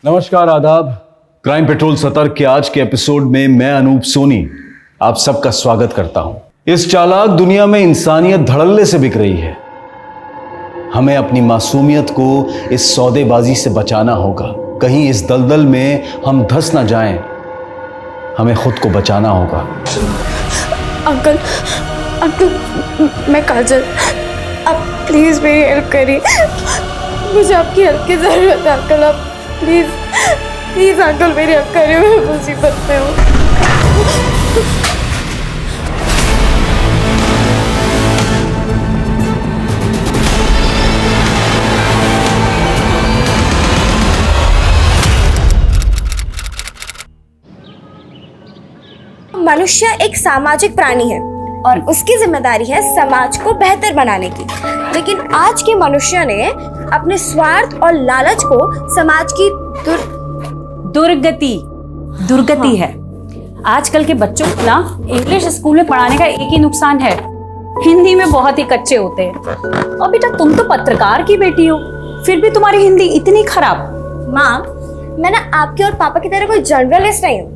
नमस्कार, आदाब। Crime petrol सतर्क के आज के एपिसोड में मैं अनूप सोनी आप सबका स्वागत करता हूं। इस चालाक दुनिया में इंसानियत धड़ल्ले से बिक रही है। हमें अपनी मासूमियत को इस सौदेबाजी से बचाना होगा। कहीं इस दलदल में हम धंस ना जाएं। हमें खुद को बचाना होगा। अंकल मैं काजल, आप प्लीज़ मेरी हेल्प करिए। मुझे आपकी हेल्प की ज़रूरत है अंकल। आप प्लीज़ अंकल मेरी हेल्प करिए, मैं मुसीबत में हूँ। मनुष्य एक सामाजिक प्राणी है और उसकी जिम्मेदारी है समाज को बेहतर बनाने की। लेकिन आज के मनुष्य ने अपने स्वार्थ और लालच को समाज की दुर्गति है। आजकल के बच्चों को ना इंग्लिश स्कूल में पढ़ाने का एक ही नुकसान है, हिंदी में बहुत ही कच्चे होते हैं। और बेटा तुम तो पत्रकार की बेटी हो, फिर भी तुम्हारी हिंदी इतनी खराब। माँ, मैं ना आपके और पापा की तरह कोई जर्नलिस्ट नहीं हूँ।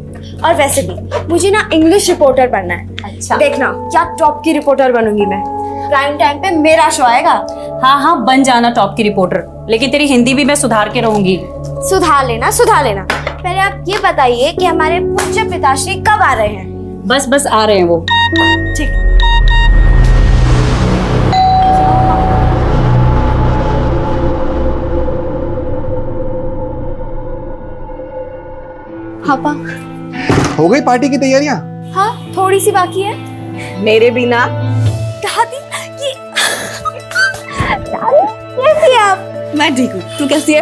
और वैसे भी मुझे ना इंग्लिश रिपोर्टर बनना है। अच्छा। देखना क्या टॉप की रिपोर्टर बनूंगी मैं। प्राइम टाइम पे मेरा शो आएगा। हाँ बन जाना टॉप की रिपोर्टर, लेकिन तेरी हिंदी भी मैं सुधार के रहूंगी। सुधार लेना। पहले आप ये बताइए कि हमारे पूज्य पिताश्री कब आ रहे हैं? बस आ रहे हैं वो। ठीक। पापा, हो गई पार्टी की तैयारियां? हाँ थोड़ी सी बाकी है। मेरे बिना दादी कैसी है आप? मैं ठीक हूँ, तू कैसी है?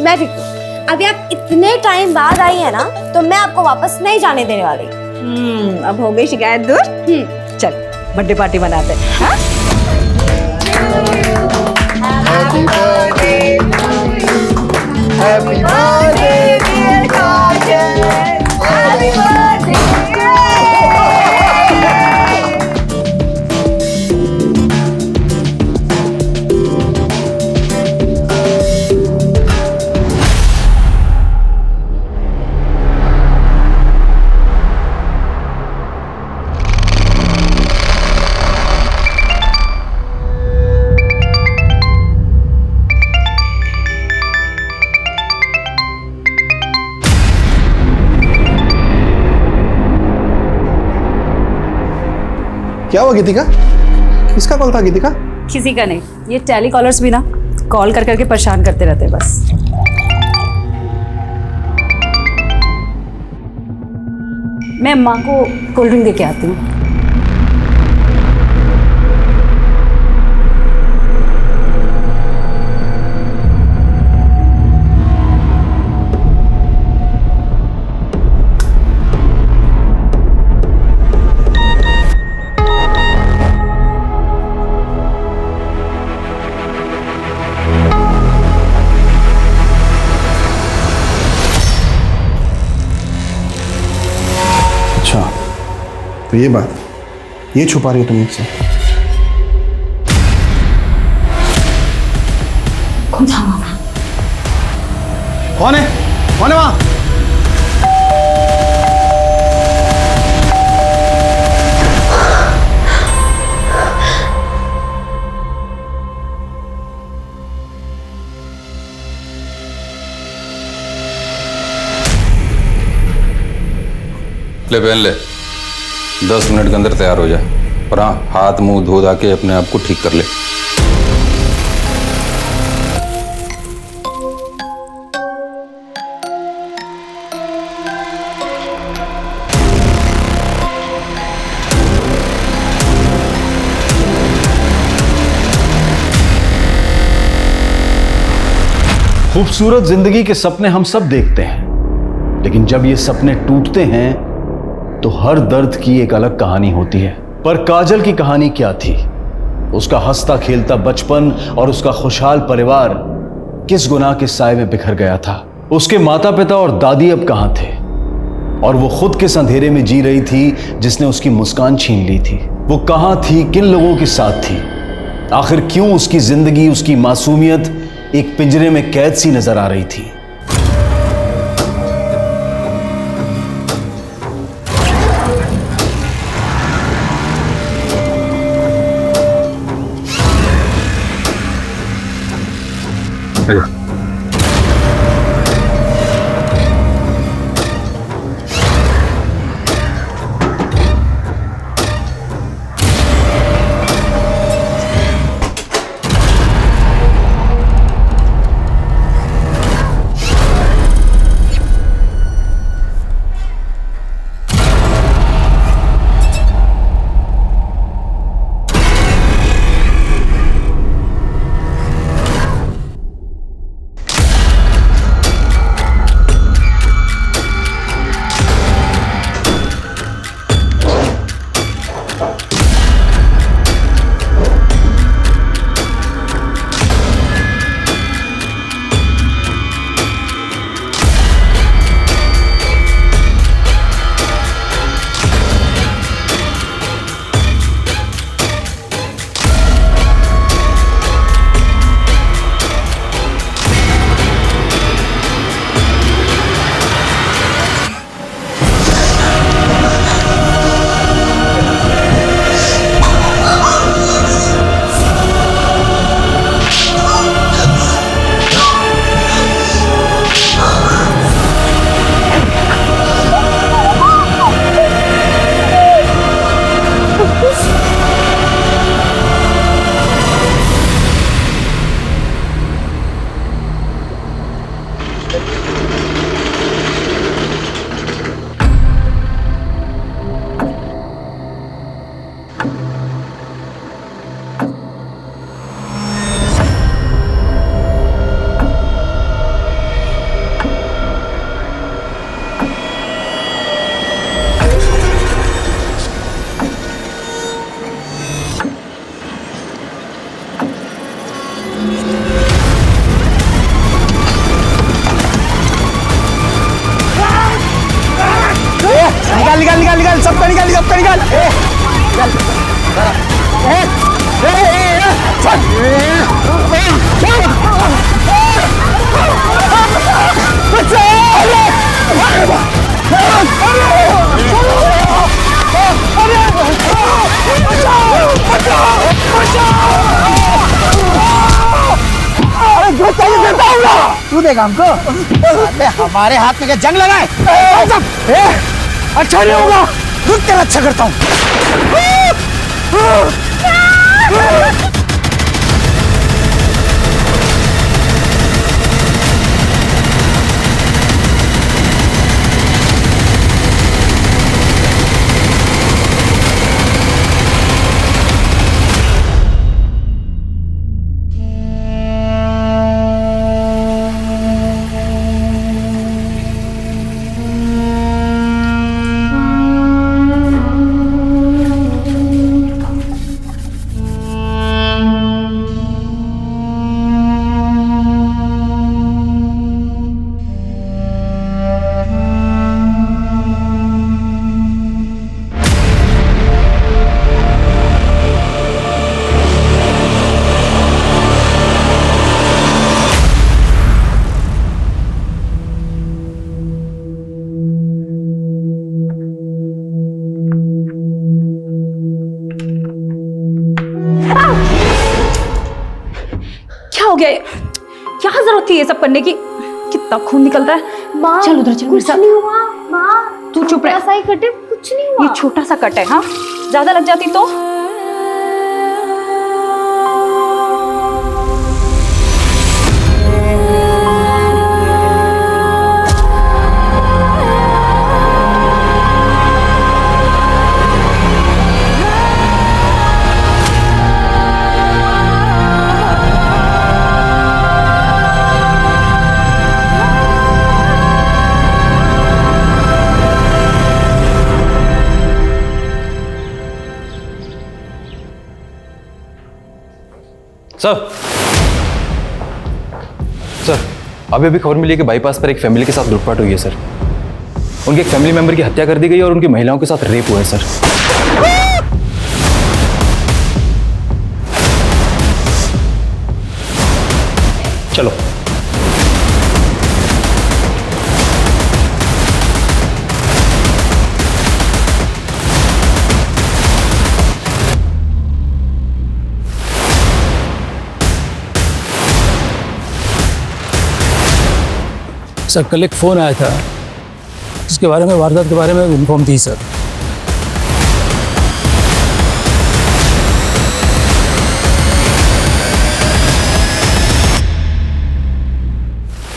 मैं ठीक हूँ। अभी आप इतने टाइम बाद आई है ना, तो मैं आपको वापस नहीं जाने देने वाली। अब हो गई शिकायत दूर। चल बर्थडे पार्टी मनाते हैं। हाँ? Happy birthday to you. Happy birthday dear Kajal. Happy birthday. क्या हुआ गीतिका? किसका कॉल था गीतिका? किसी का नहीं, ये टेलीकॉलर्स भी ना कॉल कर करके परेशान करते रहते हैं बस। मैं माँ को कोल्ड ड्रिंक दे के आती हूँ। अच्छा, तो ये बात, ये छुपा रही हो तुम मुझसे? कौन है वहां? ले पहन ले, 10 मिनट के अंदर तैयार हो जाए। और हाँ, हाथ मुंह धो धा के अपने आप को ठीक कर ले। खूबसूरत जिंदगी के सपने हम सब देखते हैं, लेकिन जब ये सपने टूटते हैं तो हर दर्द की एक अलग कहानी होती है। पर काजल की कहानी क्या थी? उसका हंसता खेलता बचपन और उसका खुशहाल परिवार किस गुनाह के साए में बिखर गया था? उसके माता पिता और दादी अब कहां थे? और वो खुद किस अंधेरे में जी रही थी जिसने उसकी मुस्कान छीन ली थी? वो कहां थी, किन लोगों के साथ थी? आखिर क्यों उसकी जिंदगी, उसकी मासूमियत एक पिंजरे में कैद सी नजर आ रही थी? निकाल सबका निकाल तू देगा हमको हमारे हाथ में क्या जंग लगाए अच्छा नहीं होगा रुक तेरा अच्छा करता हूँ क्या जरूरत थी ये सब करने की? कितना खून निकल रहा है। माँ चल उधर चल। कुछ नहीं हुआ माँ, तू चुप रह। ऐसा ही कटे, कुछ नहीं हुआ। ये छोटा सा कट है, हाँ ज्यादा लग जाती तो। सर अभी अभी खबर मिली है कि बाईपास पर एक फैमिली के साथ लूटपाट हुई है सर। उनके एक फैमिली मेंबर की हत्या कर दी गई और उनकी महिलाओं के साथ रेप हुआ है सर। चलो सर कल एक फ़ोन आया था जिसके बारे में, वारदात के बारे में इन्फॉर्म थी सर।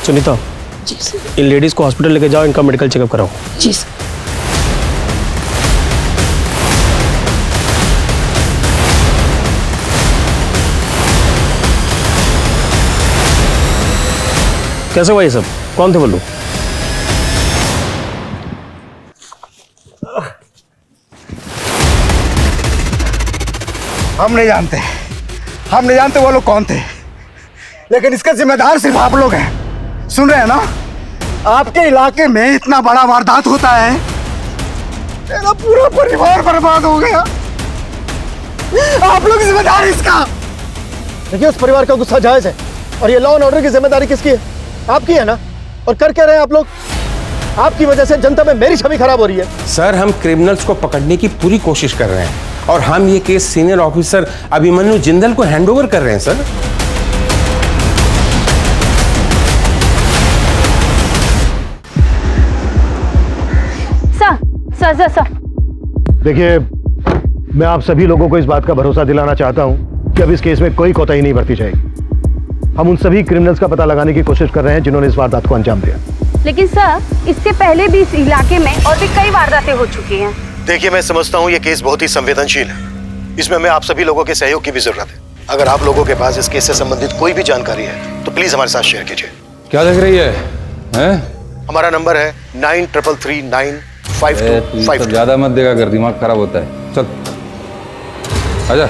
सुनीता, इन लेडीज़ को हॉस्पिटल लेके जाओ, इनका मेडिकल चेकअप कराओ। जी सर। कैसे हुआ ये सब? कौन थे वो लोग? हम नहीं जानते वो लोग कौन थे, लेकिन इसके जिम्मेदार सिर्फ आप लोग हैं। सुन रहे हैं ना? आपके इलाके में इतना बड़ा वारदात होता है, मेरा पूरा परिवार बर्बाद हो गया। आप लोग जिम्मेदार इसका। देखिए, उस परिवार का गुस्सा जायज है और ये लॉ एंड ऑर्डर की जिम्मेदारी किसकी है? आपकी है ना? और कर क्या रहे हैं आप लोग? आपकी वजह से जनता में मेरी छवि खराब हो रही है। सर, हम क्रिमिनल्स को पकड़ने की पूरी कोशिश कर रहे हैं और हम ये case senior officer Abhimanyu Jindal को हैंडओवर कर रहे हैं सर। सर देखिए, मैं आप सभी लोगों को इस बात का भरोसा दिलाना चाहता हूं कि अब इस केस में कोई कोताही नहीं बरती जाएगी। हम उन सभी क्रिमिनल्स का पता लगाने की कोशिश कर रहे हैं जिन्होंने इस वारदात को अंजाम दिया। लेकिन सर, इससे पहले भी इस इलाके में और भी कई वारदातें हो चुकी हैं। देखिए, मैं समझता हूं ये केस बहुत ही संवेदनशील है। इसमें हमें आप सभी लोगों के सहयोग की भी जरूरत है। अगर आप लोगों के पास इस केस से संबंधित कोई भी जानकारी है तो प्लीज हमारे साथ शेयर कीजिए। क्या देख रही है, हैं? हमारा नंबर है 93395252। ज्यादा मत देगा कर, दिमाग खराब होता है। चल आजा।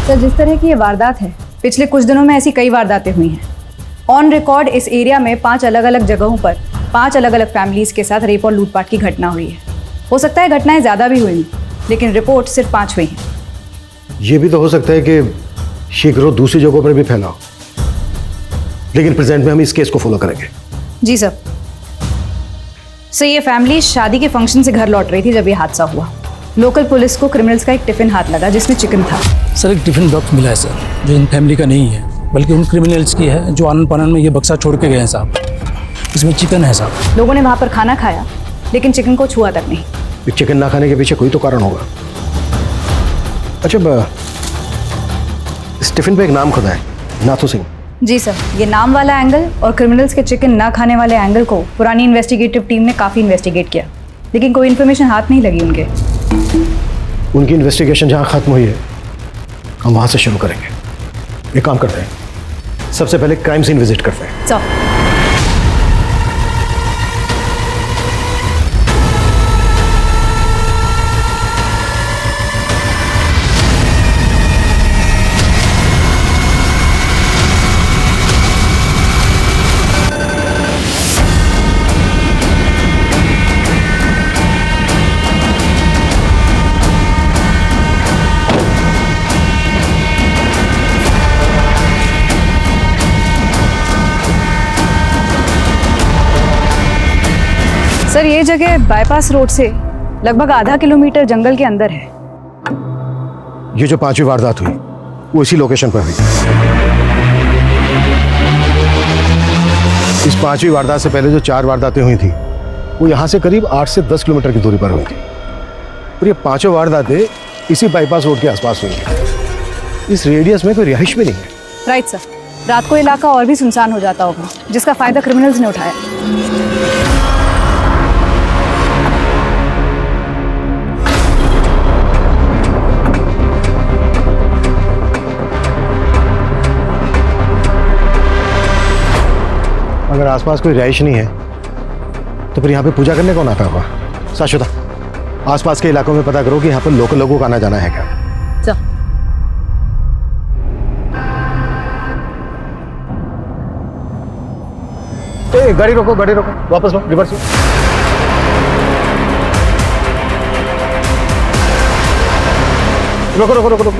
सर, जिस तरह की ये वारदात है, पिछले कुछ दिनों में ऐसी कई वारदातें हुई हैं। ऑन रिकॉर्ड इस एरिया में 5 अलग अलग जगहों पर 5 अलग अलग फैमिलीज के साथ रेप और लूटपाट की घटना हुई है। हो सकता है घटनाएं ज़्यादा भी हुई, लेकिन रिपोर्ट सिर्फ 5 हुई हैं। ये भी तो हो सकता है कि शीघ्र दूसरी जगहों पर भी फैला हो, लेकिन प्रेजेंट में हम इस केस को फॉलो करेंगे। जी सर। सर, ये फैमिली शादी के फंक्शन से घर लौट रही थी जब ये हादसा हुआ। लोकल पुलिस को क्रिमिनल्स का एक टिफिन हाथ लगा जिसमें चिकन था। सर, एक टिफिन बॉक्स मिला है सर, जो इन फैमिली का नहीं है बल्कि उन क्रिमिनल्स की है जो आनंद पानन में ये बक्सा छोड़ के गए हैं साहब। इसमें चिकन है साहब। लोगों ने वहाँ पर खाना खाया, लेकिन चिकन को छुआ तक नहीं। चिकन ना खाने के पीछे कोई तो कारण होगा। अच्छा, इस टिफिन पे एक नाम खुदा है, नाथू सिंह। जी सर, ये नाम वाला एंगल और क्रिमिनल्स के चिकन ना खाने वाले एंगल को पुरानी इन्वेस्टिगेटिव टीम ने काफ़ी इन्वेस्टिगेट किया, लेकिन कोई इन्फॉर्मेशन हाथ नहीं लगी उनके। उनकी इन्वेस्टिगेशन जहाँ खत्म हुई है, हम वहाँ से शुरू करेंगे। एक काम करते हैं, सबसे पहले क्राइम सीन विजिट करते हैं। सर, सर, ये जगह बाईपास रोड से लगभग आधा किलोमीटर जंगल के अंदर है। ये जो 5वीं वारदात हुई वो इसी लोकेशन पर हुई। इस 5वीं वारदात से पहले जो 4 वारदातें हुई थी वो यहाँ से करीब 8 से 10 किलोमीटर की दूरी पर हुई थी, और ये 5 वारदातें इसी बाईपास रोड के आसपास हुई हैं। इस रेडियस में कोई रिहाइश भी नहीं है। राइट सर, रात को इलाका और भी सुनसान हो जाता होगा, जिसका फायदा क्रिमिनल्स ने उठाया। अगर आसपास कोई रिहाइश नहीं है तो फिर यहाँ पे पूजा करने कौन आता होगा? शाश्वता, आसपास के इलाकों में पता करो कि यहाँ पर लोकल लोगों का आना जाना है क्या। गाड़ी रोको, वापस लो, रिवर्स लो। रोको।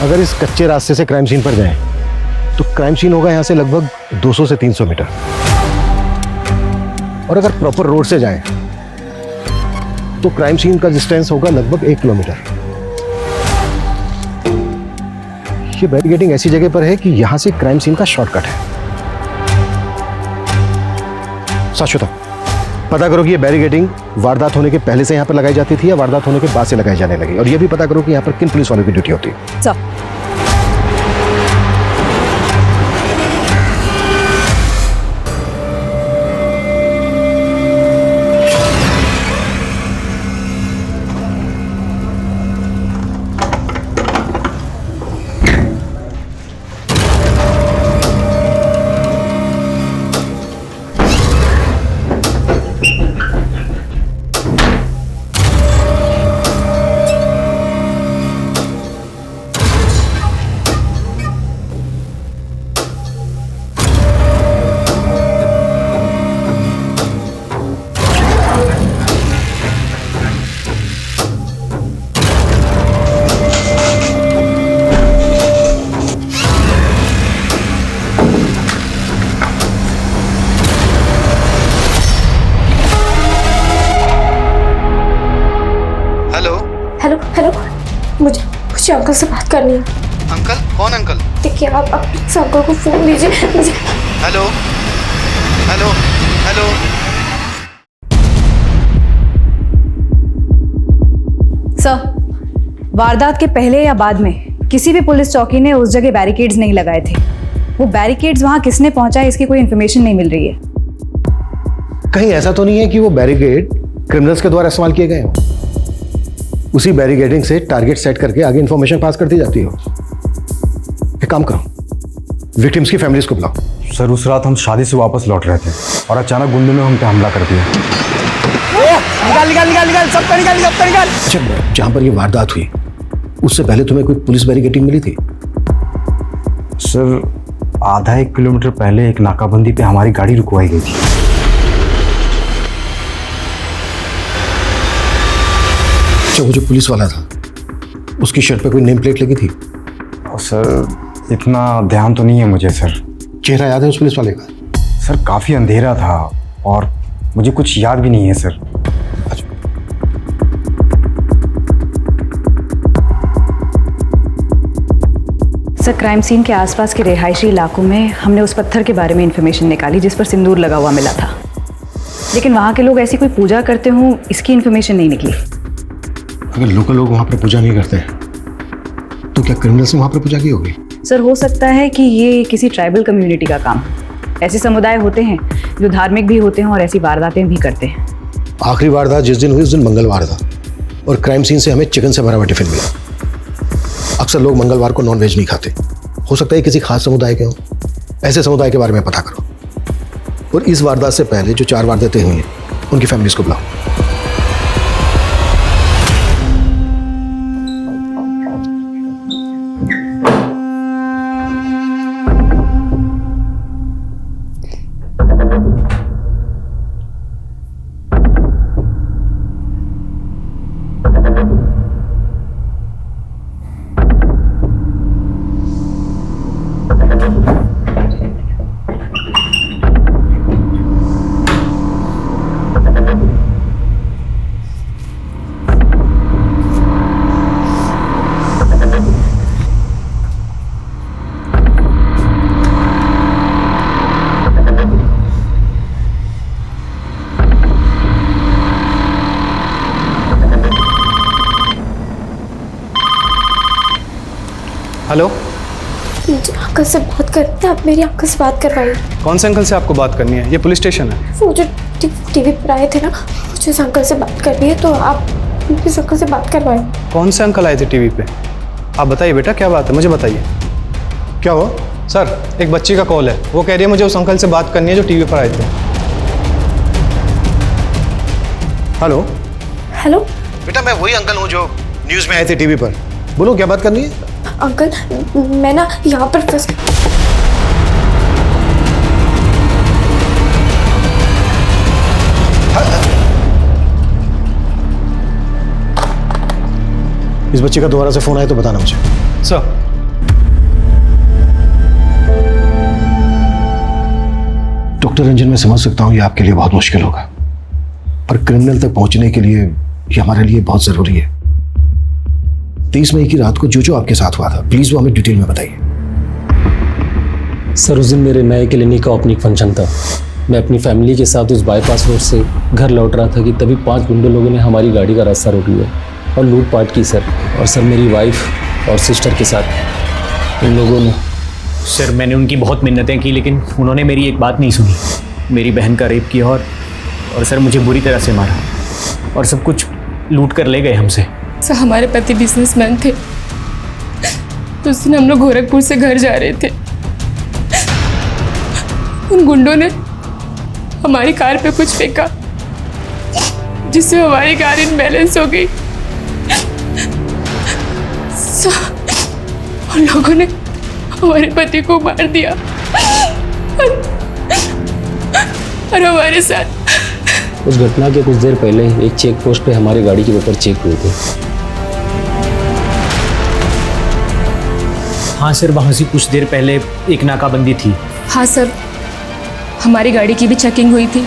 अगर इस कच्चे रास्ते से क्राइम सीन पर जाएं, तो क्राइम सीन होगा यहाँ से लगभग 200 से 300 मीटर। और अगर प्रॉपर रोड से जाएं, तो क्राइम सीन का डिस्टेंस होगा लगभग 1 किलोमीटर। ये बैरिकेडिंग ऐसी जगह पर है कि यहां से क्राइम सीन का शॉर्टकट है। शाश्वता, पता करो कि ये बैरिकेडिंग वारदात होने के पहले से यहां पर लगाई जाती थी या वारदात होने के बाद से लगाई जाने लगी, और ये भी पता करो कि यहां पर किन पुलिस वालों की ड्यूटी होती है। सर, हेलो हेलो, मुझे अंकल से बात करनी है। अंकल? कौन अंकल? देखिए आप प्लीज अंकल को फोन दीजिए मुझे। Hello hello hello. सर, वारदात के पहले या बाद में किसी भी पुलिस चौकी ने उस जगह बैरिकेड्स नहीं लगाए थे। वो बैरिकेड्स वहां किसने पहुंचाए इसकी कोई इन्फॉर्मेशन नहीं मिल रही है। कहीं ऐसा तो नहीं है कि वो बैरिकेड क्रिमिनल्स के द्वारा इस्तेमाल किए गए हो? उसी बैरिकेडिंग से टारगेट सेट करके आगे इंफॉर्मेशन पास कर दी जाती हो। एक काम करो, विक्टिम्स की फैमिलीज को बुलाओ। सर, उस रात हम शादी से वापस लौट रहे थे और अचानक गुंडों ने हम पे हमला कर दिया। निकाल निकाल निकाल निकाल, सबका निकाल, सबका निकाल। अच्छा, जहां पर ये वारदात हुई उससे पहले तुम्हें कोई पुलिस बैरिकेडिंग मिली थी? सर, आधा 1 किलोमीटर पहले एक नाकाबंदी पे हमारी गाड़ी रुकवाई गई थी। अच्छा, वो जो पुलिस वाला था उसकी शर्ट पे कोई नेम प्लेट लगी थी? सर, इतना ध्यान तो नहीं है मुझे सर। चेहरा याद है उस पुलिस वाले का? सर, काफ़ी अंधेरा था और मुझे कुछ याद भी नहीं है सर। सर, क्राइम सीन के आसपास के रिहायशी इलाकों में हमने उस पत्थर के बारे में इंफॉर्मेशन निकाली जिस पर सिंदूर लगा हुआ मिला था, लेकिन वहाँ के लोग ऐसी कोई पूजा करते हों इसकी इंफॉर्मेशन नहीं निकली। अगर लोकल लोग वहाँ पर पूजा नहीं करते तो क्या क्रिमिनल्स ने वहाँ पर पूजा की होगी? सर, हो सकता है कि ये किसी ट्राइबल कम्युनिटी का काम। ऐसे समुदाय होते हैं जो धार्मिक भी होते हैं और ऐसी वारदातें भी करते हैं। आखिरी वारदात जिस दिन हुई उस दिन मंगलवार था और क्राइम सीन से हमें चिकन से भरा हुआ टिफिन मिला। अक्सर लोग मंगलवार को नॉनवेज नहीं खाते। हो सकता है किसी खास समुदाय के हों। ऐसे समुदाय के बारे में पता करो और इस वारदात से पहले जो 4 वारदातें हुई हैं उनकी फैमिलीज को बुलाओ। हेलो, मुझे अंकल से बात करनी है। आप मेरी अंकल से बात करवाइए। कौन से अंकल से आपको बात करनी है? ये पुलिस स्टेशन है। वो जो टीवी पर आए थे ना, मुझे उस अंकल से बात करनी है, तो आप इस अंकल से बात करवाइए। कौन से अंकल आए थे टीवी पे? आप बताइए बेटा, क्या बात है, मुझे बताइए। क्या हुआ? सर, एक बच्ची का कॉल है, वो कह रही है मुझे उस अंकल से बात करनी है जो टीवी पर आए थे। हेलो हेलो बेटा, मैं वही अंकल हूँ जो न्यूज़ में आए थे टीवी पर। बोलो, क्या बात करनी है? अंकल, मैं ना यहाँ पर फंस। इस बच्चे का दोबारा से फोन आए तो बताना मुझे। सर, डॉक्टर रंजन, मैं समझ सकता हूँ ये आपके लिए बहुत मुश्किल होगा, पर क्रिमिनल तक पहुंचने के लिए ये हमारे लिए बहुत जरूरी है। 30 मई की रात को जो जो आपके साथ हुआ था, प्लीज वो हमें डिटेल में बताइए। सर, उस दिन मेरे नए क्लिनिक का ओपनिंग फंक्शन था। मैं अपनी फैमिली के साथ उस बाईपास रोड से घर लौट रहा था कि तभी 5 गुंडों लोगों ने हमारी गाड़ी का रास्ता रोक लिया और लूटपाट की सर। और सर, मेरी वाइफ और सिस्टर के साथ उन लोगों ने। सर, मैंने उनकी बहुत मिन्नतें की, लेकिन उन्होंने मेरी एक बात नहीं सुनी। मेरी बहन का रेप किया और सर मुझे बुरी तरह से मारा और सब कुछ लूट कर ले गए हमसे। सर, हमारे पति बिजनेसमैन थे, तो उस दिन हम लोग गोरखपुर से घर जा रहे थे। उन गुंडों ने हमारी कार पे कुछ फेंका, जिससे हमारी कार इनबैलेंस हो गई। उन लोगों ने हमारे पति को मार दिया और हमारे साथ। उस घटना के कुछ देर पहले एक चेक पोस्ट पे हमारी गाड़ी के पेपर चेक हुए थे। हाँ सर, वहाँ से कुछ देर पहले एक नाकाबंदी थी। हाँ सर, हमारी गाड़ी की भी चेकिंग हुई थी।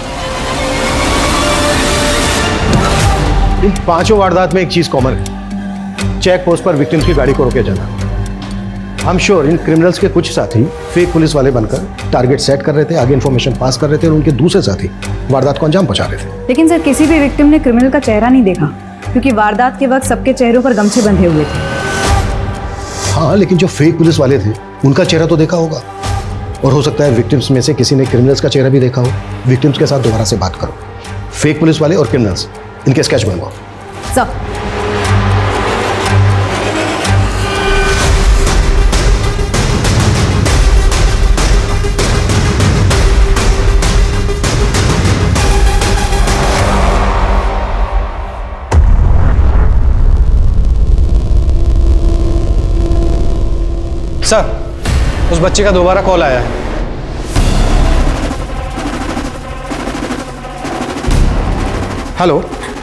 इन 5 वारदात में एक चीज कॉमन है, चेक पोस्ट पर विक्टिम्स की गाड़ी को रोके जाना। I am sure in criminals के कुछ साथी फेक पुलिस वाले बनकर टारगेट सेट कर रहे थे, आगे इन्फॉर्मेशन पास कर रहे थे और उनके दूसरे साथी वारदात को अंजाम पहुंचा रहे थे। लेकिन सर, किसी भी विक्टिम ने क्रिमिनल का चेहरा नहीं देखा, क्योंकि वारदात के वक्त सबके चेहरों पर गमछे बंधे हुए थे। हाँ, लेकिन जो फेक पुलिस वाले थे उनका चेहरा तो देखा होगा, और हो सकता है विक्टिम्स में से किसी ने क्रिमिनल्स का चेहरा भी देखा हो। विक्टिम्स के साथ दोबारा से बात करो, फेक पुलिस वाले और क्रिमिनल्स, इनके स्केच बनवाओ। सर, सर, उस बच्चे का दोबारा कॉल आया है। हेलो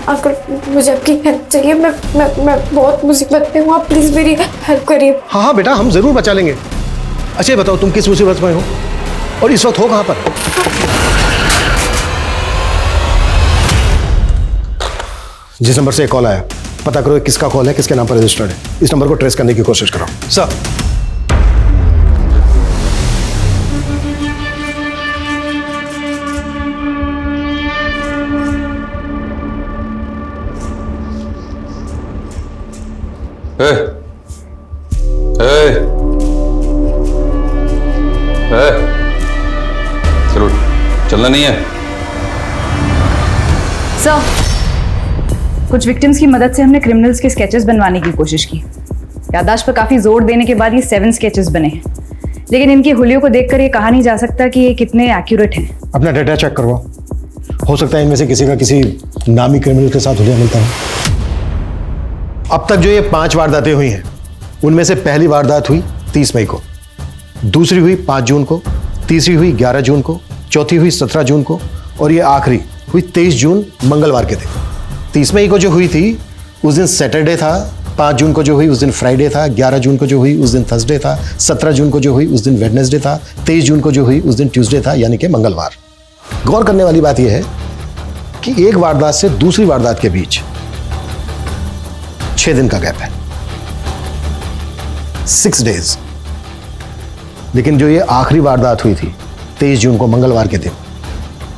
अंकल, मुझे आपकी हेल्प चाहिए। मैं बहुत मुसीबत में हूँ, आप प्लीज मेरी हेल्प करिए। हाँ हाँ बेटा, हम जरूर बचा लेंगे। अच्छा ये बताओ, तुम किस मुसीबत में हो और इस वक्त हो कहाँ पर? जिस नंबर से कॉल आया, पता करो किसका कॉल है, किसके नाम पर रजिस्टर्ड है। इस नंबर को ट्रेस करने की कोशिश करो। सर, चलो, चलना नहीं है। सर, कुछ विक्टिम्स की मदद से हमने क्रिमिनल्स के स्केचेस बनवाने की कोशिश की। याददाश्त पर काफी जोर देने के बाद ये 7 स्केचेस बने हैं, लेकिन इनकी हुलियों को देखकर ये कहा नहीं जा सकता कि ये कितने एक्यूरेट हैं। अपना डेटा चेक करवाओ, हो सकता है इनमें से किसी का किसी नामी क्रिमिनल के साथ हुलिया मिलता है। अब तक जो ये 5 वारदातें हुई हैं, उनमें से पहली वारदात हुई 30 मई को, दूसरी हुई 5 जून को, तीसरी हुई 11 जून को, चौथी हुई 17 जून को और ये आखिरी हुई 23 जून मंगलवार के दिन। 30 मई को जो हुई थी उस दिन सैटरडे था, 5 जून को जो हुई उस दिन फ्राइडे था, 11 जून को जो हुई उस दिन थर्सडे था, 17 जून को जो हुई उस दिन वेडनेसडे था, 23 जून को जो हुई उस दिन ट्यूसडे था, यानी कि मंगलवार। गौर करने वाली बात यह है कि एक वारदात से दूसरी वारदात के बीच 6 दिन का गैप है, 6 डेज। लेकिन जो ये आखिरी वारदात हुई थी 23 जून को मंगलवार के दिन,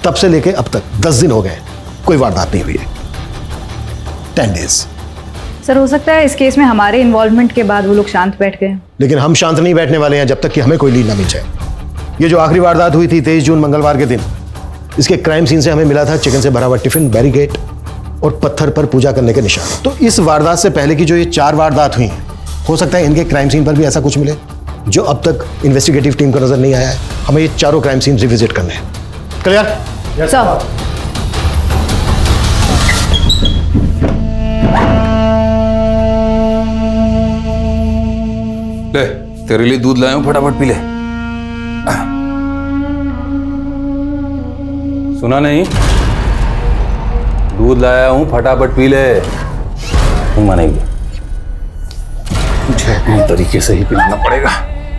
तब से लेके अब तक 10 दिन हो गए, कोई वारदात नहीं हुई है। 10 डेज। सर, हो सकता है इस केस में हमारे इन्वॉल्वमेंट के बाद वो लोग शांत बैठ गए। लेकिन हम शांत नहीं बैठने वाले हैं जब तक कि हमें कोई लीड ना मिल जाए। ये जो आखिरी वारदात हुई थी 23 जून मंगलवार के दिन, इसके क्राइम सीन से हमें मिला था चिकन से भरा हुआ टिफिन, बैरिकेड और पत्थर पर पूजा करने के निशान। तो इस वारदात से पहले की जो ये 4 वारदात हुई, हो सकता है इनके क्राइम सीन पर भी ऐसा कुछ मिले जो अब तक इन्वेस्टिगेटिव टीम को नजर नहीं आया है। हमें ये चारों क्राइम सीन रिविजिट करने हैं। क्लियर? सर, ले, तेरे लिए दूध लाया हूं, फटाफट पी ले। सुना नहीं? दूध लाया हूं, फटाफट पी ले। नहीं मानेगी, मुझे अपने तरीके से ही पिलाना पड़ेगा।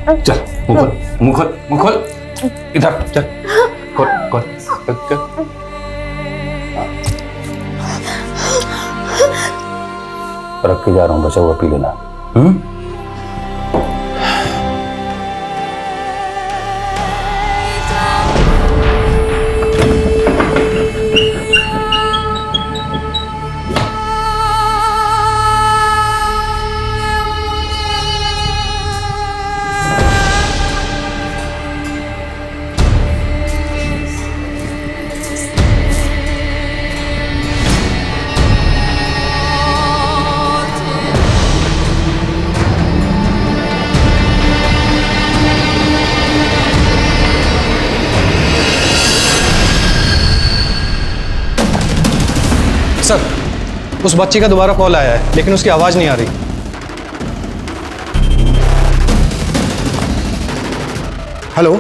चल, मुंह खोल, मुंह खोल, मुंह खोल। इधर चल। रख के जा रहा हूँ, बचा हुआ पी लेना। सर, उस बच्ची का दोबारा कॉल आया है, लेकिन उसकी आवाज नहीं आ रही। हेलो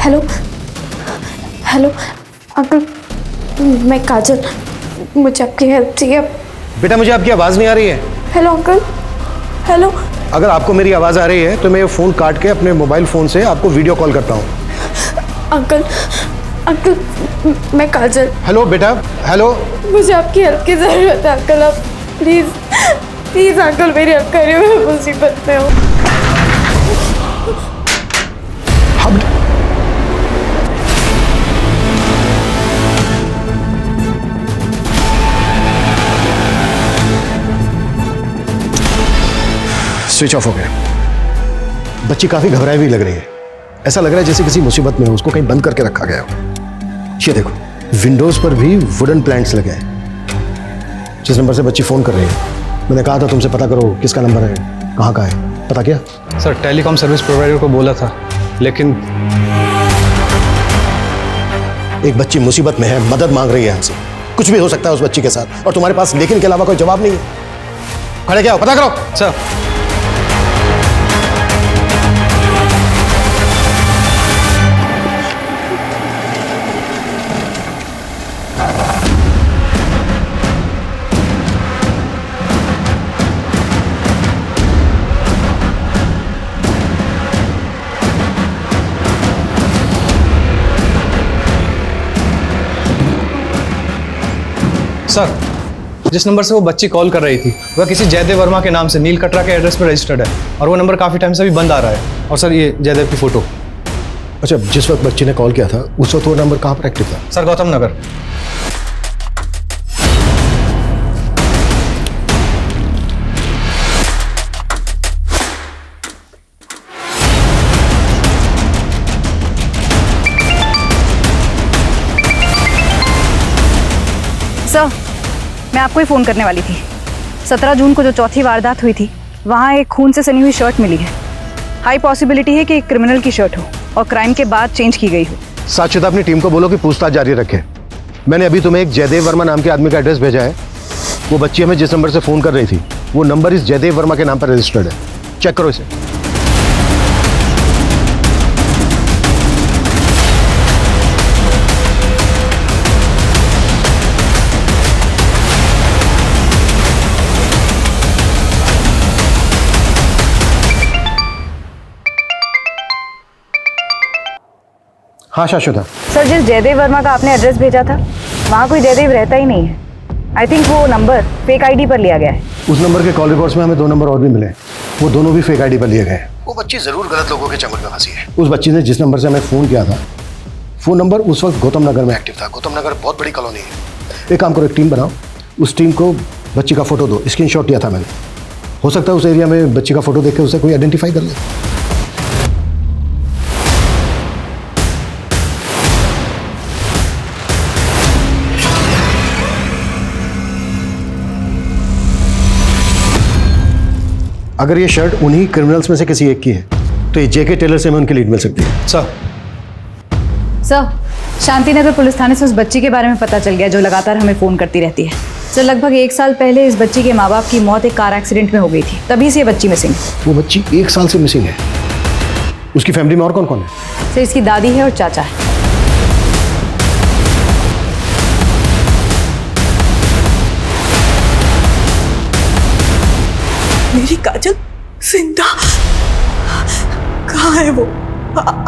हेलो हेलो अंकल, मैं काजल, मुझे आपकी हेल्प चाहिए। बेटा मुझे आपकी आवाज नहीं आ रही है। Hello uncle, hello. अगर आपको मेरी आवाज आ रही है तो मैं ये फोन काट के अपने मोबाइल फोन से आपको वीडियो कॉल करता हूँ। अंकल अंकल, मैं काजल। हेलो बेटा, हेलो। मुझे आपकी हेल्प की जरूरत है अंकल, आप प्लीज प्लीज अंकल मेरी हेल्प करिए, मैं मुसीबत में हूँ। स्विच ऑफ हो गया। बच्ची काफी घबराई हुई लग रही है। ऐसा लग रहा है जैसे किसी मुसीबत में हो, उसको कहीं बंद करके रखा गया हो। ये देखो, विंडोज पर भी वुडन प्लैंक्स लगे हैं। जिस नंबर से बच्ची फोन कर रही है, मैंने कहा था तुमसे पता करो किसका नंबर है, कहाँ का है, पता किया? सर, टेलीकॉम सर्विस प्रोवाइडर को बोला था, लेकिन एक बच्ची मुसीबत में है, मदद मांग रही है हमसे। कुछ भी हो सकता है उस बच्ची के साथ, और तुम्हारे पास लेकिन के अलावा कोई जवाब नहीं है। खड़े क्या हो, पता करो। सर, सर, जिस नंबर से वो बच्ची कॉल कर रही थी वह किसी जयदेव वर्मा के नाम से नील कटरा के एड्रेस पर रजिस्टर्ड है, और वो नंबर काफ़ी टाइम से भी बंद आ रहा है। और सर, ये जयदेव की फ़ोटो। अच्छा, जिस वक्त बच्ची ने कॉल किया था उस वक्त वो नंबर कहाँ पर एक्टिव था? सर, गौतम नगर। सर, मैं आपको ही फ़ोन करने वाली थी। 17 जून को जो चौथी वारदात हुई थी, वहाँ एक खून से सनी हुई शर्ट मिली है। हाई पॉसिबिलिटी है कि एक क्रिमिनल की शर्ट हो और क्राइम के बाद चेंज की गई हो। साक्षात अपनी टीम को बोलो कि पूछताछ जारी रखे। मैंने अभी तुम्हें एक जयदेव वर्मा नाम के आदमी का एड्रेस भेजा है। वो बच्ची हमें जिस नंबर से फ़ोन कर रही थी, वो नंबर इस जयदेव वर्मा के नाम पर रजिस्टर्ड है। चेक करो इसे। हाँ शाश्वता। सर, जिस जयदेव वर्मा का आपने एड्रेस भेजा था, वहाँ कोई जयदेव रहता ही नहीं है। आई थिंक वो नंबर फेक आईडी पर लिया गया है। उस नंबर के कॉल रिकॉर्ड्स में हमें 2 नंबर और भी मिले, वो दोनों भी फेक आईडी पर लिए गए। वो बच्ची जरूर गलत लोगों के चंगुल में फंसी है। उस बच्ची ने जिस नंबर से हमें फ़ोन किया था, वो नंबर उस वक्त गौतम नगर में एक्टिव था। गौतम नगर बहुत बड़ी कॉलोनी है। एक काम करो, एक टीम बनाओ, उस टीम को बच्ची का फोटो दो। स्क्रीनशॉट लिया था मैंने, हो सकता है उस एरिया में बच्ची का फोटो देख के उसे कोई आइडेंटिफाई कर ले। अगर ये शर्ट उन्हीं क्रिमिनल्स में से किसी एक की है, तो ये जेके टेलर से हमें उनकी लीड मिल सकती है। सर, शांति नगर पुलिस थाने से उस बच्ची के बारे में पता चल गया जो लगातार हमें फ़ोन करती रहती है। सर, लगभग 1 साल पहले इस बच्ची के माँ बाप की मौत एक कार एक्सीडेंट में हो गई थी, तभी से ये बच्ची मिसिंग है। वो बच्ची 1 साल से मिसिंग है। उसकी फैमिली में और कौन कौन है? सर, इसकी दादी है और चाचा है। मेरी काजल जिंदा? कहाँ है वो?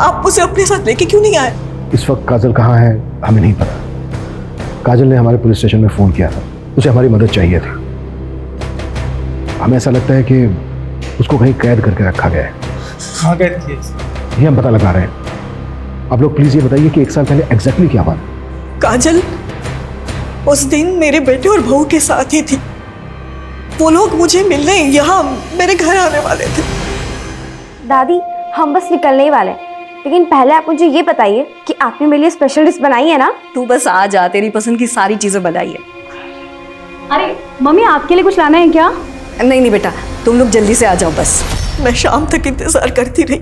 आप उसे अपने साथ लेके क्यों नहीं आए? इस वक्त काजल कहाँ है हमें नहीं पता। काजल ने हमारे पुलिस स्टेशन में फ़ोन किया था, उसे हमारी मदद चाहिए थी। हमें ऐसा लगता है कि उसको कहीं कैद करके रखा गया है। कहाँ कैद किए? ये हम पता लगा रहे हैं। आप लोग प्लीज़ ये बताइए कि 1 साल पहले एग्जैक्टली क्या हुआ? काजल उस दिन मेरे बेटे और बहू के साथ ही थी। वो लोग मुझे मिलने यहाँ मेरे घर आने वाले थे। दादी हम बस निकलने ही वाले हैं, लेकिन पहले आप मुझे ये बताइए कि आपने मेरे लिए स्पेशल डिश बनाई है ना? तू बस आ जा, तेरी पसंद की सारी चीजें बनाई है। अरे मम्मी आपके लिए कुछ लाना है क्या? नहीं बेटा, तुम लोग जल्दी से आ जाओ बस। मैं शाम तक इंतजार करती रही,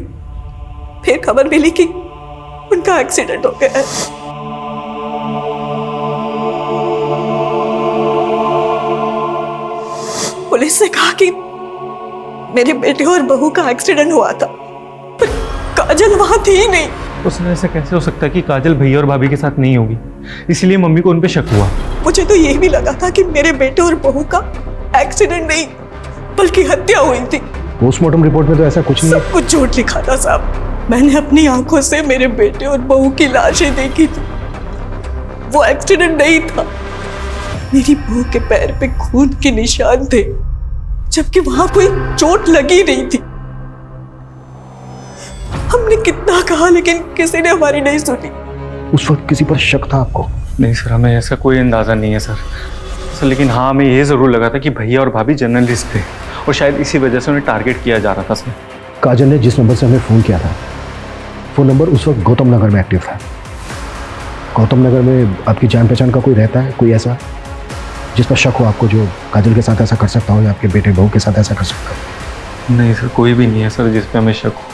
फिर खबर मिली कि उनका एक्सीडेंट हो गया है। पुलिस ने कहा कि मेरे बेटे और बहू का एक्सीडेंट हुआ था, पर काजल वहां थी ही नहीं। उसमें ऐसा कैसे हो सकता है कि काजल भैया और भाभी के साथ नहीं होगी? इसलिए मम्मी को उन पे शक हुआ। मुझे तो ये भी लगा था कि मेरे बेटे और बहू का एक्सीडेंट नहीं बल्कि हत्या हुई थी। पोस्टमार्टम रिपोर्ट में तो ऐसा कुछ नहीं। सब कुछ झूठ लिखा था साहब। मैंने अपनी आंखों से मेरे बेटे और बहू की लाशें देखी थी। वो एक्सीडेंट नहीं था। मेरी बहू के पैर पे खून के निशान थे, जबकि वहां कोई चोट लगी नहीं थी। हमने कितना कहा लेकिन किसी ने हमारी नहीं सुनी। उस वक्त किसी पर शक था आपको? नहीं सर, हमें ऐसा कोई अंदाजा नहीं है सर। लेकिन हाँ, हमें ये जरूर लगा था कि भैया और भाभी जर्नलिस्ट थे और शायद इसी वजह से उन्हें टारगेट किया जा रहा था सर। काजल ने जिस नंबर से हमें फ़ोन किया था, वो नंबर उस वक्त गौतम नगर में एक्टिव था। गौतम नगर में आपकी जान पहचान का कोई रहता है, कोई ऐसा जिस पर शक हो आपको, जो काजल के साथ ऐसा कर सकता हो या आपके बेटे बहू के साथ ऐसा कर सकता हो? नहीं सर, कोई भी नहीं है सर जिस पे हमें शक हो।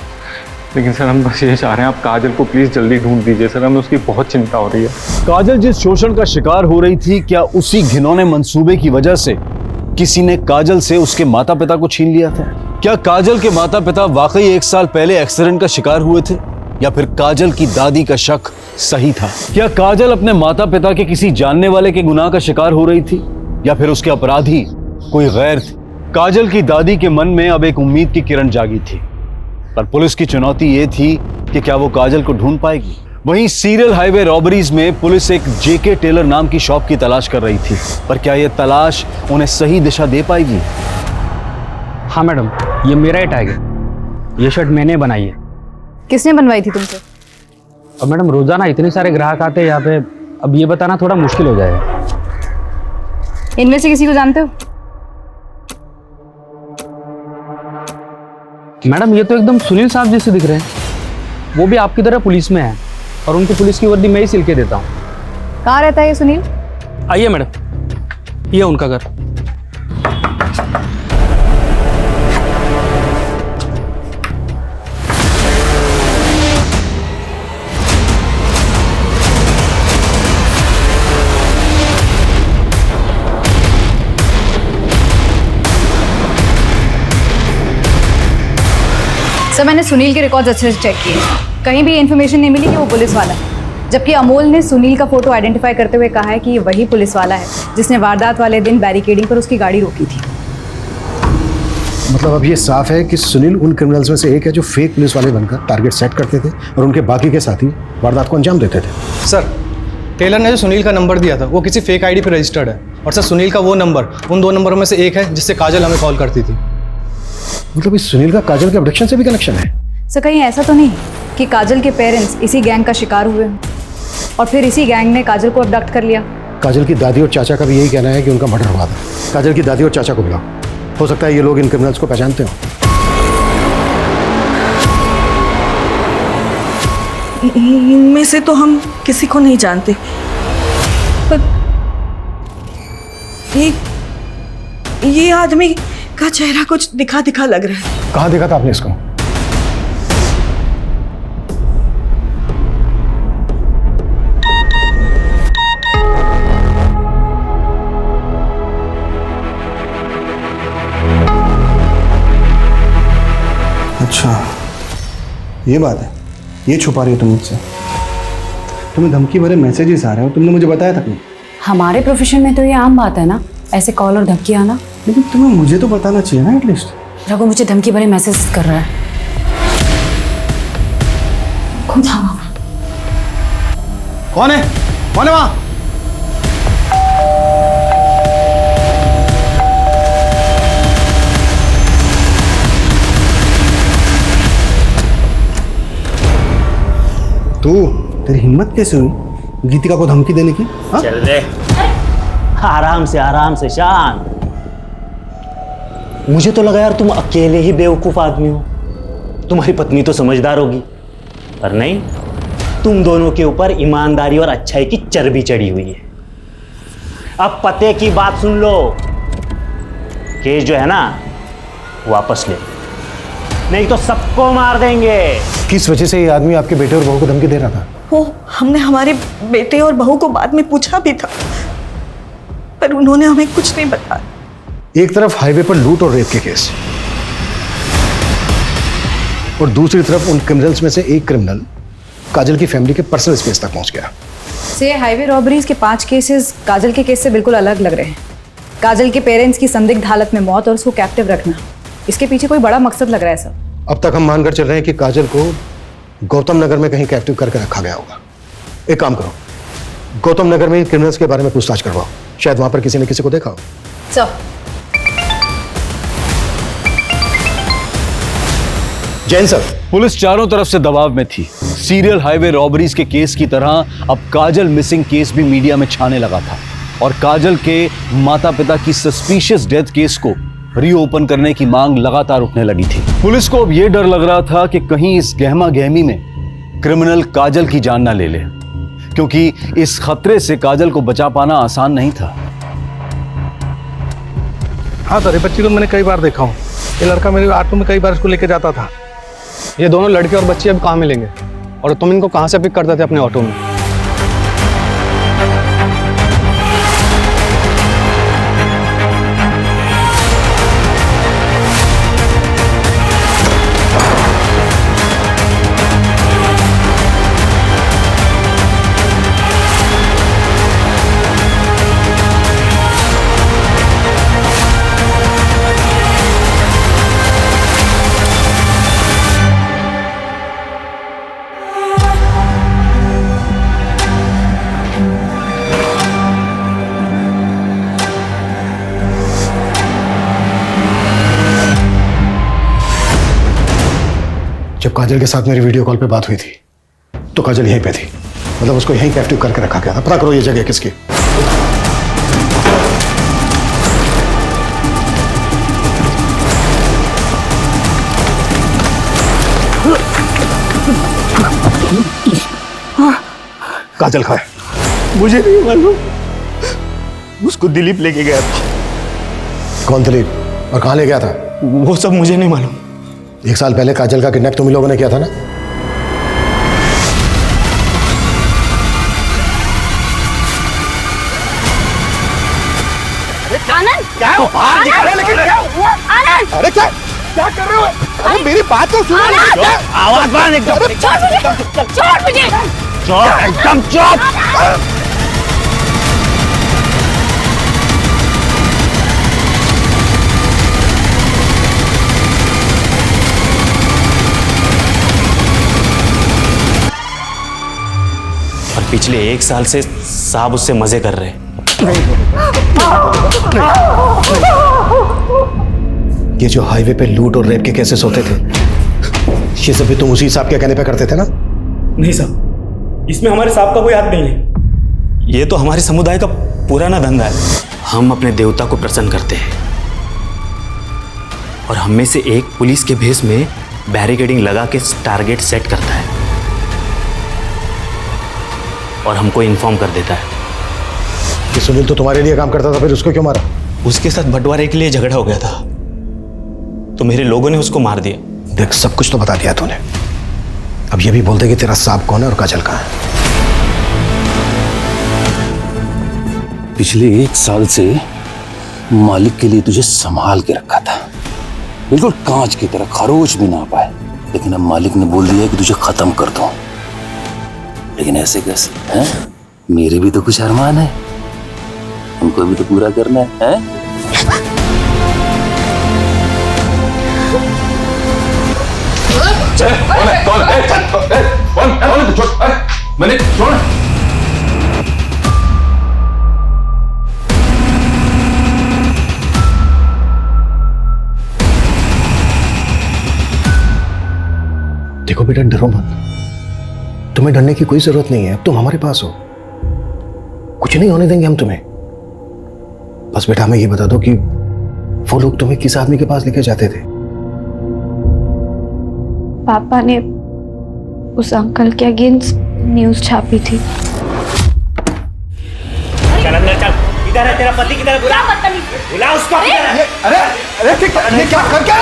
लेकिन सर हम बस ये चाह रहे हैं आप काजल को प्लीज़ जल्दी ढूंढ दीजिए सर, हमें उसकी बहुत चिंता हो रही है। काजल जिस शोषण का शिकार हो रही थी, क्या उसी घिनौने मंसूबे की वजह से किसी ने काजल से उसके माता पिता को छीन लिया था? क्या काजल के माता पिता वाकई 1 साल पहले एक्सीडेंट का शिकार हुए थे, या फिर काजल की दादी का शक सही था? क्या काजल अपने माता पिता के किसी जानने वाले के गुनाह का शिकार हो रही थी, या फिर उसके अपराधी कोई गैर थे? काजल की दादी के मन में अब एक उम्मीद की किरण जागी थी, पर पुलिस की चुनौती ये थी कि क्या वो काजल को ढूंढ पाएगी। वहीं सीरियल हाईवे रॉबरीज में पुलिस एक जेके टेलर नाम की शॉप की तलाश कर रही थी, पर क्या यह तलाश उन्हें सही दिशा दे पाएगी? हाँ मैडम, ये मेरा ही टैग है। ये शर्ट मैंने बनाई है। किसने बनवाई थी तुमसे? और मैडम रोजाना इतने सारे ग्राहक आते हैं यहाँ पे, अब ये बताना थोड़ा मुश्किल हो जाएगा। इनमें से किसी को जानते हो? मैडम ये तो एकदम सुनील साहब जैसे दिख रहे हैं। वो भी आपकी तरह पुलिस में है और उनको पुलिस की वर्दी मैं ही सिल के देता हूँ। कहाँ रहता है ये सुनील? आइए मैडम, ये उनका घर। सर मैंने सुनील के रिकॉर्ड्स अच्छे से चेक किए, कहीं भी इन्फॉर्मेशन नहीं मिली कि वो पुलिस वाला है। जबकि अमोल ने सुनील का फोटो आइडेंटिफाई करते हुए कहा है कि ये वही पुलिस वाला है जिसने वारदात वाले दिन बैरिकेडिंग पर उसकी गाड़ी रोकी थी। मतलब अब ये साफ है कि सुनील उन क्रिमिनल्स में से एक है जो फेक पुलिस वाले बनकर टारगेट सेट करते थे और उनके बाकी के साथी वारदात को अंजाम देते थे। सर टेलर ने जो सुनील का नंबर दिया था वो किसी फेक आईडी पर रजिस्टर्ड है, और सर सुनील का वो नंबर उन 2 नंबरों में से एक है जिससे काजल हमें कॉल करती थी। मतलब इस सुनील का काजल के अब्डक्शन से भी कनेक्शन है? सर कहीं ऐसा तो नहीं कि काजल के पेरेंट्स इसी गैंग का शिकार हुए हों और फिर इसी गैंग ने काजल को अबडक्ट कर लिया? काजल की दादी और चाचा का भी यही कहना है कि उनका मर्डर हुआ था। काजल की दादी और चाचा को बुलाओ, हो सकता है ये लोग इन क्रिमिनल्स को पहचानते हो। इनमें से तो हम किसी को नहीं जानते, पर ये आदमी का चेहरा कुछ दिखा दिखा लग रहा है। कहाँ देखा था आपने इसको? अच्छा ये बात है, ये छुपा रही हो तुम मुझसे? तुम्हें धमकी भरे मैसेजेस आ रहे हो, तुमने मुझे बताया तक नहीं। हमारे प्रोफेशन में तो ये आम बात है ना, ऐसे कॉल और धमकी आना। लेकिन तुम्हें मुझे तो बताना चाहिए ना एटलीस्ट। रघु मुझे धमकी भरे मैसेज कर रहा है। खुद कौन है वहां? तू, तेरी हिम्मत कैसे हुई गीतिका को धमकी देने की? हा? चल दे, आराम से शान। मुझे तो लगा यार तुम अकेले ही बेवकूफ आदमी हो, तुम्हारी पत्नी तो समझदार होगी, पर नहीं, तुम दोनों के ऊपर ईमानदारी और अच्छाई की चर्बी चढ़ी हुई है। अब पते की बात सुन लो, केस जो है ना वापस ले, नहीं तो सबको मार देंगे। किस वजह से ये आदमी आपके बेटे और बहू को धमकी दे रहा था? वो हमने हमारे बेटे और बहू को बाद में पूछा भी था, पर उन्होंने हमें कुछ नहीं बताया। एक तरफ हाईवे पर लूट और रेप के केस, और दूसरी तरफ उन क्रिमिनल्स में से एक क्रिमिनल काजल की फैमिली के पर्सनल स्पेस तक पहुंच गया। से हाईवे रॉबरीज के 5 केसेस काजल के केस से बिल्कुल अलग लग रहे हैं। काजल के पेरेंट्स की संदिग्ध हालत में मौत और उसको कैप्टिव रखना, इसके पीछे कोई बड़ा मकसद लग रहा है सर। अब तक हम मानकर चल रहे हैं कि काजल को गौतम नगर में कहीं कैप्टिव करके रखा गया होगा। एक काम करो, गौतम नगर में क्रिमिनल्स के बारे में पूछताछ करवाओ, शायद वहां पर किसी ने किसी को देखा हो। सर जैन सर, पुलिस चारों तरफ से दबाव में थी। सीरियल हाईवे रॉबरीज के केस की तरह अब काजल मिसिंग केस भी मीडिया में छाने लगा था, और काजल के माता पिता की सस्पिशियस डेथ केस को रीओपन करने की मांग लगातार उठने लगी थी। पुलिस को अब यह डर लग रहा था कि कहीं इस गहमा गहमी में क्रिमिनल काजल की जान ना ले ले, क्योंकि इस खतरे से काजल को बचा पाना आसान नहीं था। हाँ सर, ये बच्ची को मैंने कई बार देखा हूँ। ये लड़का मेरे ऑटो में कई बार इसको लेके जाता था। ये दोनों लड़के और बच्ची अब कहाँ मिलेंगे, और तुम इनको कहाँ से पिक करते थे अपने ऑटो में? जब काजल के साथ मेरी वीडियो कॉल पे बात हुई थी तो काजल यहीं पे थी, मतलब उसको यहीं कैप्टिव करके रखा गया था। पता करो ये जगह किसकी। काजल कहाँ है? मुझे नहीं मालूम, उसको दिलीप लेके गया था। कौन दिलीप, और कहाँ ले गया था? वो सब मुझे नहीं मालूम। 1 साल पहले काजल का किडनैप तुम ही लोगों ने किया था ना? आनंद, क्या हो? बाहर निकल रहे, लेकिन क्या हुआ? आनंद, अरे क्या कर रहे हो? अरे मेरी बात तो सुनो। आवाज बाहर एकदम। छोड़ मुझे। एकदम चुप। और पिछले 1 साल से साहब उससे मजे कर रहे हैं। ये जो हाईवे पे लूट और रेप के केसेस होते थे, ये सब भी तुम उसी साहब के कहने पे करते थे ना? नहीं साहब, इसमें हमारे साहब का कोई हाथ नहीं है। ये तो हमारे समुदाय का पुराना धंधा है। हम अपने देवता को प्रसन्न करते हैं, और हम में से एक पुलिस के भेष में बैरिकेडिंग लगा के टारगेट सेट करता है और हमको इन्फॉर्म कर देता है। कि सुनील तो तुम्हारे लिए काम करता था, फिर उसको क्यों मारा? उसके साथ बंटवारे के लिए झगड़ा हो गया था, तो मेरे लोगों ने उसको मार दिया। देख, सब कुछ तो बता दिया तूने, अब ये भी बोल दे कि तेरा सांप कौन है और काजल कहाँ है। पिछले 1 साल से मालिक के लिए तुझे संभाल के रखा था, बिल्कुल कांच की तरह, खरोच भी ना पाए, लेकिन अब मालिक ने बोल दिया कि तुझे खत्म कर दूं। लेकिन ऐसे कैसे हैं? मेरे भी तो कुछ अरमान है, उनको भी तो पूरा करना है, हैं? मैंने छोड़ देखो बेटा, डरो मत, तुम्हें डरने की कोई जरूरत नहीं है, अब तुम हमारे पास हो, कुछ नहीं होने देंगे हम तुम्हें। बस बेटा हमें ये बता दो कि वो लोग तुम्हें किस आदमी के पास लेके जाते थे? पापा ने उस अंकल के अगेंस्ट न्यूज छापी थी। चल अंदर चल, इधर है तेरा पति, किधर है? बुला उसको। अरे अरे ये क्या कर क्या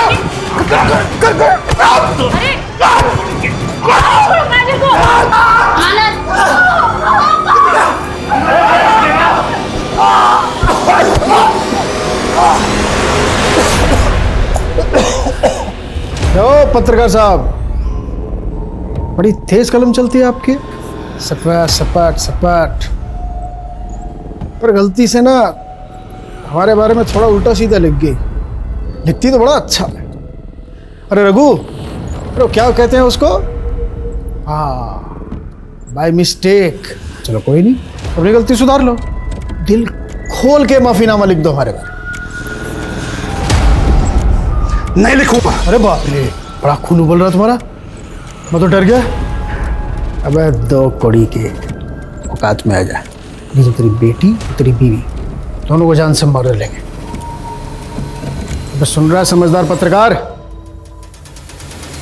पत्रकार साहब, बड़ी तेज कलम चलती है आपकी। सपाट सपाट सपाट, पर गलती से ना हमारे बारे में थोड़ा उल्टा सीधा लिख गई। लिखती तो बड़ा अच्छा है। अरे रघु, अरे क्या कहते हैं उसको? हाँ, बाय मिस्टेक। चलो कोई नहीं, अपनी गलती सुधार लो, दिल खोल के माफीनामा लिख दो हमारे बारे। नहीं लिखूंगा। अरे बाप रे, बड़ा खून उबल रहा तुम्हारा, मैं तो डर गया। अबे 2 कौड़ी के औकात में आ जा, नहीं तो तेरी बेटी तेरी बीवी दोनों को जान से मार लेंगे। बस सुन रहा है समझदार पत्रकार?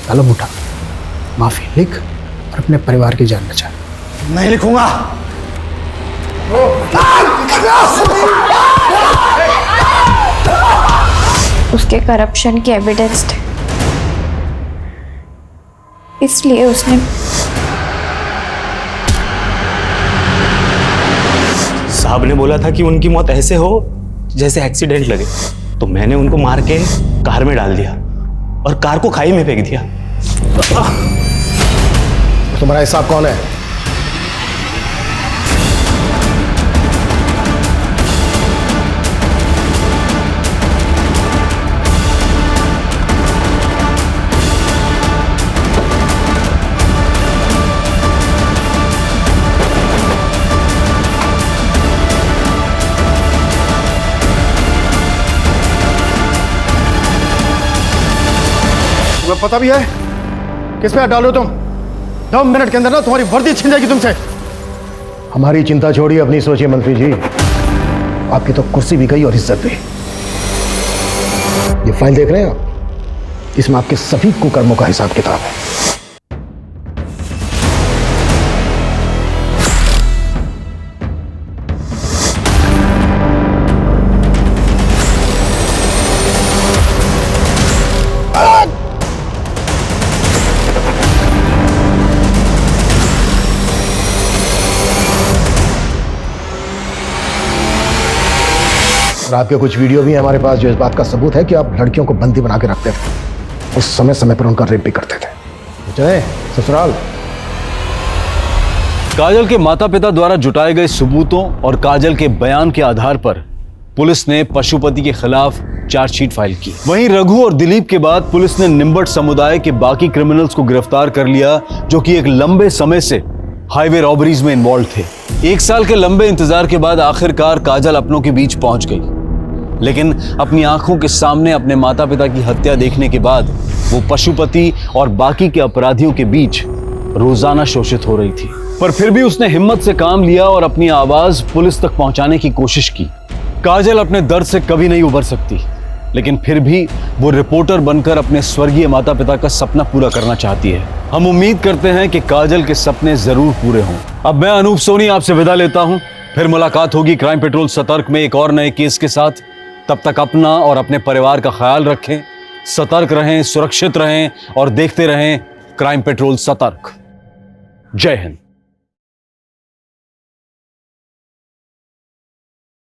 कलम उठा, माफी लिख और अपने परिवार की जान बचा। नहीं लिखूंगा। उसके करप्शन की एविडेंस थे, इसलिए उसने साहब ने बोला था कि उनकी मौत ऐसे हो जैसे एक्सीडेंट लगे, तो मैंने उनको मार के कार में डाल दिया और कार को खाई में फेंक दिया। तुम्हारा हिसाब कौन है? तुम्हें पता भी है किस पे हाथ डालो तुम? 2 मिनट के अंदर ना तुम्हारी वर्दी छिन जाएगी तुमसे। हमारी चिंता छोड़िए, अपनी सोचिए मंत्री जी। आपकी तो कुर्सी भी गई और इज्जत भी। ये फाइल देख रहे हैं आप, इसमें आपके सभी कुकर्मों का हिसाब किताब है। और आपके कुछ वीडियो भी है हमारे पास जो इस बात का सबूत है कि आप लड़कियों को बंदी बना के रखते थे और समय समय पर उनका रेप भी करते थे। चले ससुराल। काजल के माता पिता द्वारा जुटाए गए सबूतों और काजल के बयान के आधार पर पुलिस ने पशुपति के खिलाफ चार्जशीट फाइल की। वहीं रघु और दिलीप के बाद पुलिस ने निम्बट समुदाय के बाकी क्रिमिनल्स को गिरफ्तार कर लिया जो कि एक लंबे समय से हाईवे रॉबरीज में इन्वॉल्व थे। 1 साल के लंबे इंतजार के बाद आखिरकार काजल अपनों के बीच पहुंच गई, लेकिन अपनी आंखों के सामने अपने माता पिता की हत्या देखने के बाद वो पशुपति और बाकी के अपराधियों के बीच रोजाना शोषित हो रही थी। पर फिर भी उसने हिम्मत से काम लिया और अपनी आवाज पुलिस तक पहुंचाने की कोशिश की। काजल अपने दर्द से कभी नहीं उबर सकती, लेकिन फिर भी वो रिपोर्टर बनकर अपने स्वर्गीय माता पिता का सपना पूरा करना चाहती है। हम उम्मीद करते हैं कि काजल के सपने जरूर पूरे हों। अब मैं अनूप सोनी आपसे विदा लेता हूं, फिर मुलाकात होगी क्राइम पेट्रोल सतर्क में एक और नए केस के साथ। तब तक अपना और अपने परिवार का ख्याल रखें, सतर्क रहें, सुरक्षित रहें और देखते रहें क्राइम पेट्रोल सतर्क। जय हिंद।